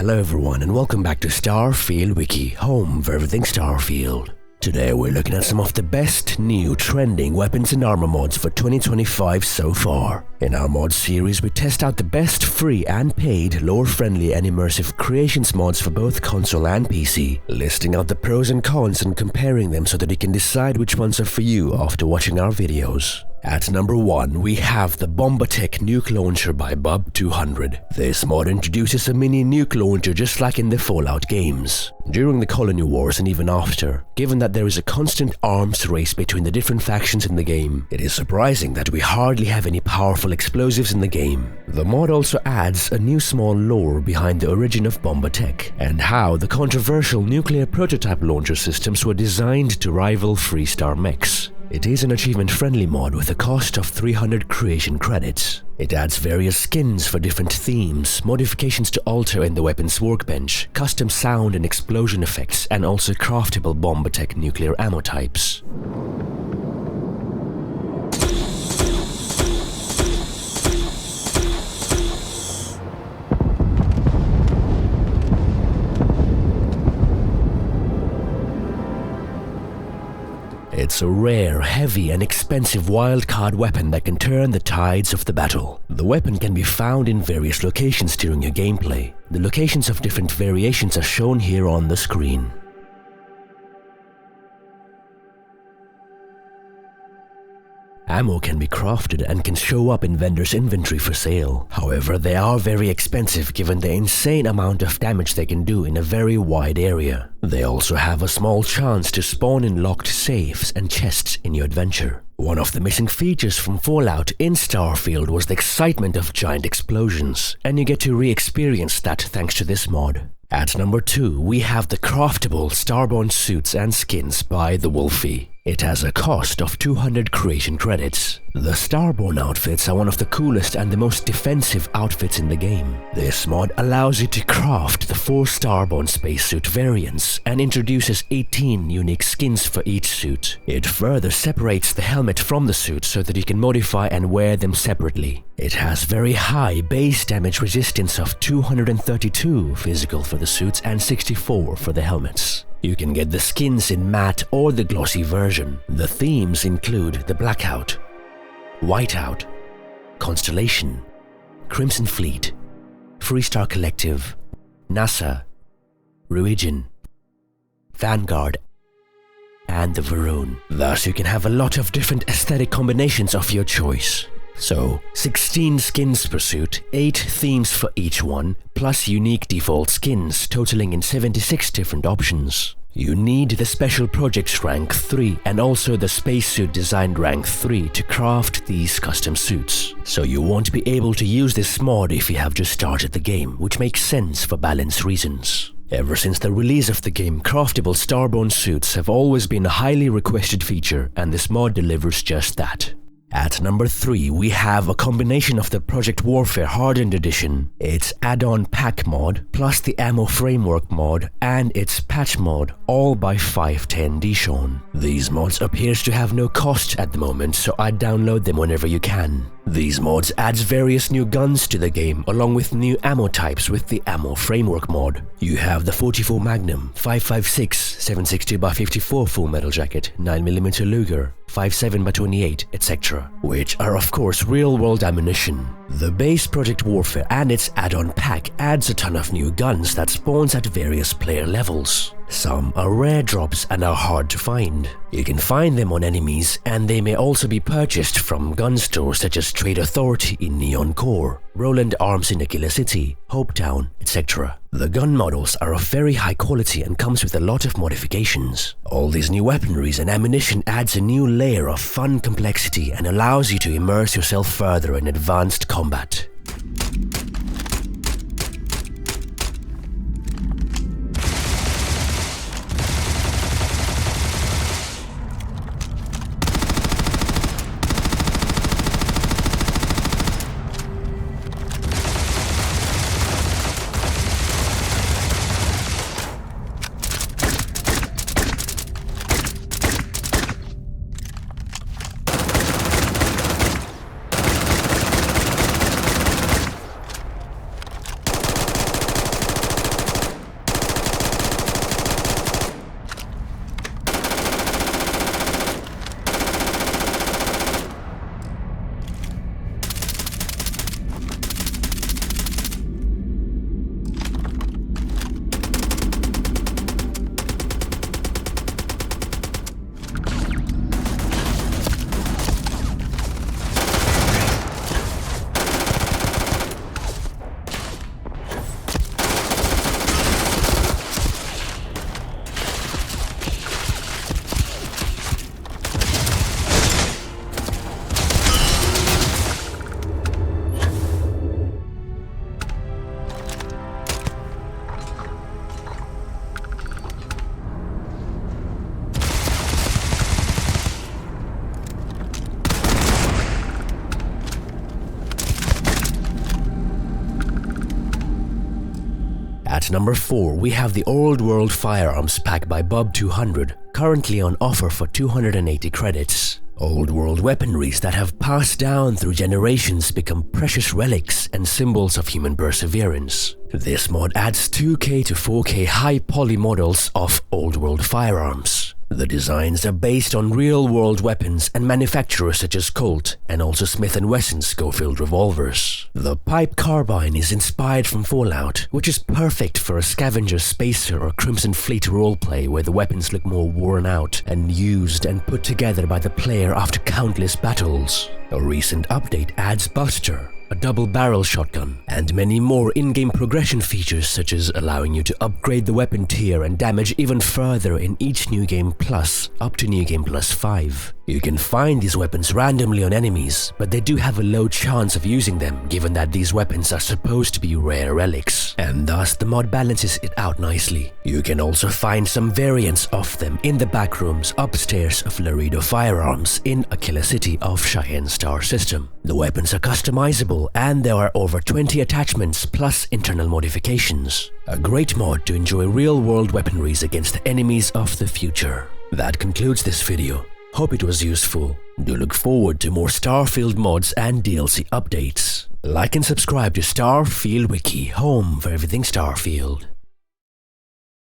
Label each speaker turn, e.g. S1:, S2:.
S1: Hello everyone and welcome back to Starfield Wiki, home for everything Starfield. Today we're looking at some of the best new trending weapons and armor mods for 2025 so far. In our mod series we test out the best free and paid, lore-friendly and immersive creations mods for both console and PC, listing out the pros and cons and comparing them so that you can decide which ones are for you after watching our videos. At number 1, we have the Bombatech Nuke Launcher by Bub200. This mod introduces a mini nuke launcher just like in the Fallout games. During the Colony Wars and even after, given that there is a constant arms race between the different factions in the game, it is surprising that we hardly have any powerful explosives in the game. The mod also adds a new small lore behind the origin of Bombatech and how the controversial nuclear prototype launcher systems were designed to rival Freestar mechs. It is an achievement-friendly mod with a cost of 300 creation credits. It adds various skins for different themes, modifications to alter in the weapon's workbench, custom sound and explosion effects, and also craftable Bombatech nuclear ammo types. It's a rare, heavy and expensive wildcard weapon that can turn the tides of the battle. The weapon can be found in various locations during your gameplay. The locations of different variations are shown here on the screen. Ammo can be crafted and can show up in vendors' inventory for sale. However, they are very expensive given the insane amount of damage they can do in a very wide area. They also have a small chance to spawn in locked safes and chests in your adventure. One of the missing features from Fallout in Starfield was the excitement of giant explosions, and you get to re-experience that thanks to this mod. At number 2, we have the craftable Starborn Suits and Skins by the Wolfie. It has a cost of 200 creation credits. The Starborn outfits are one of the coolest and the most defensive outfits in the game. This mod allows you to craft the 4 Starborn spacesuit variants and introduces 18 unique skins for each suit. It further separates the helmet from the suit so that you can modify and wear them separately. It has very high base damage resistance of 232 physical for the suits and 64 for the helmets. You can get the skins in matte or the glossy version. The themes include the Blackout, Whiteout, Constellation, Crimson Fleet, Freestar Collective, NASA, Ruijin, Vanguard, and the Varun. Thus you can have a lot of different aesthetic combinations of your choice. So, 16 skins per suit, 8 themes for each one, plus unique default skins totaling in 76 different options. You need the Special Projects Rank 3 and also the Spacesuit Designed Rank 3 to craft these custom suits. So you won't be able to use this mod if you have just started the game, which makes sense for balance reasons. Ever since the release of the game, craftable Starborn suits have always been a highly requested feature, and this mod delivers just that. At number 3, we have a combination of the Project Warfare Hardened Edition, its add-on pack mod, plus the ammo framework mod, and its patch mod, all by 510 Dishon. These mods appears to have no cost at the moment, so I'd download them whenever you can. These mods adds various new guns to the game, along with new ammo types with the ammo framework mod. You have the 44 Magnum, 5.56, 7.62x54 Full Metal Jacket, 9mm Luger, 5.7x28, etc., which are of course real-world ammunition. The base Project Warfare and its add-on pack adds a ton of new guns that spawns at various player levels. Some are rare drops and are hard to find. You can find them on enemies, and they may also be purchased from gun stores such as Trade Authority in Neon Core, Roland Arms in Aquila City, Hopetown, etc. The gun models are of very high quality and comes with a lot of modifications. All these new weaponries and ammunition adds a new layer of fun complexity and allows you to immerse yourself further in advanced combat. At number 4, we have the Old World Firearms Pack by Bob200, currently on offer for 280 credits. Old world weaponries that have passed down through generations become precious relics and symbols of human perseverance. This mod adds 2K to 4K high poly models of old world firearms. The designs are based on real-world weapons and manufacturers such as Colt and also Smith & Wesson Schofield revolvers. The pipe carbine is inspired from Fallout, which is perfect for a scavenger, spacer or Crimson Fleet roleplay where the weapons look more worn out and used and put together by the player after countless battles. A recent update adds Buster, a double-barrel shotgun, and many more in-game progression features such as allowing you to upgrade the weapon tier and damage even further in each New Game Plus up to New Game Plus 5. You can find these weapons randomly on enemies, but they do have a low chance of using them given that these weapons are supposed to be rare relics, and thus the mod balances it out nicely. You can also find some variants of them in the backrooms upstairs of Laredo Firearms in Aquila City of Cheyenne Star System. The weapons are customizable and there are over 20 attachments plus internal modifications. A great mod to enjoy real-world weaponries against the enemies of the future. That concludes this video. Hope it was useful. Do look forward to more Starfield mods and DLC updates. Like and subscribe to Starfield Wiki, home for everything Starfield.